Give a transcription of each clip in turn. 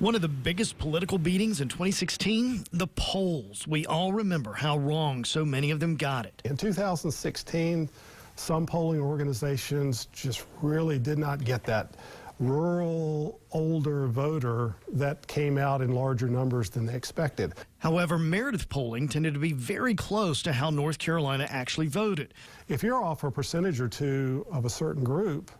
One of the biggest political beatings in 2016, the polls. We all remember how wrong so many of them got it. In 2016, some polling organizations just really did not get that rural, older voter that came out in larger numbers than they expected. However, Meredith Polling tended to be very close to how North Carolina actually voted. If you're off a percentage or two of a certain group,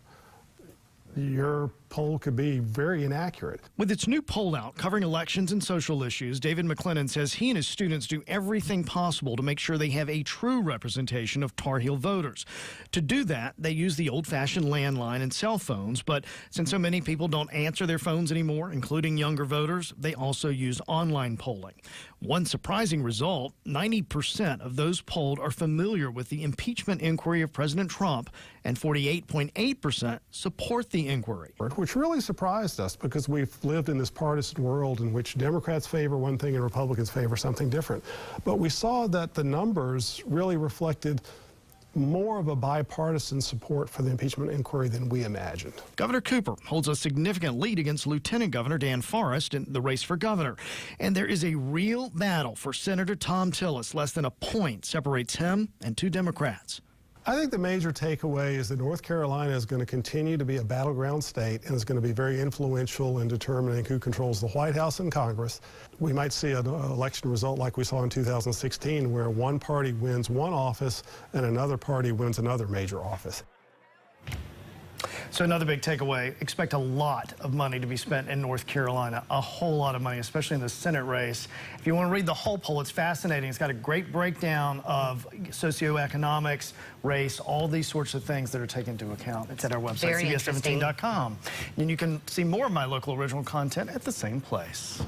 your poll could be very inaccurate. With its new poll out covering elections and social issues, David McLennan says he and his students do everything possible to make sure they have a true representation of Tar Heel voters. To do that, they use the old-fashioned landline and cell phones, but since so many people don't answer their phones anymore, including younger voters, they also use online polling. One surprising result, 90% of those polled are familiar with the impeachment inquiry of President Trump, and 48.8% support the inquiry. Which really surprised us because we've lived in this partisan world in which Democrats favor one thing and Republicans favor something different. But we saw that the numbers really reflected more of a bipartisan support for the impeachment inquiry than we imagined. Governor Cooper holds a significant lead against Lieutenant Governor Dan Forrest in the race for governor. And there is a real battle for Senator Thom Tillis. Less than a point separates him and two Democrats. I think the major takeaway is that North Carolina is going to continue to be a battleground state and is going to be very influential in determining who controls the White House and Congress. We might see an election result like we saw in 2016 where one party wins one office and another party wins another major office. So another big takeaway, expect a lot of money to be spent in North Carolina, a whole lot of money, especially in the Senate race. If you want to read the whole poll, it's fascinating. It's got a great breakdown of socioeconomics, race, all these sorts of things that are taken into account. It's at our website, CBS17.com. And you can see more of my local original content at the same place.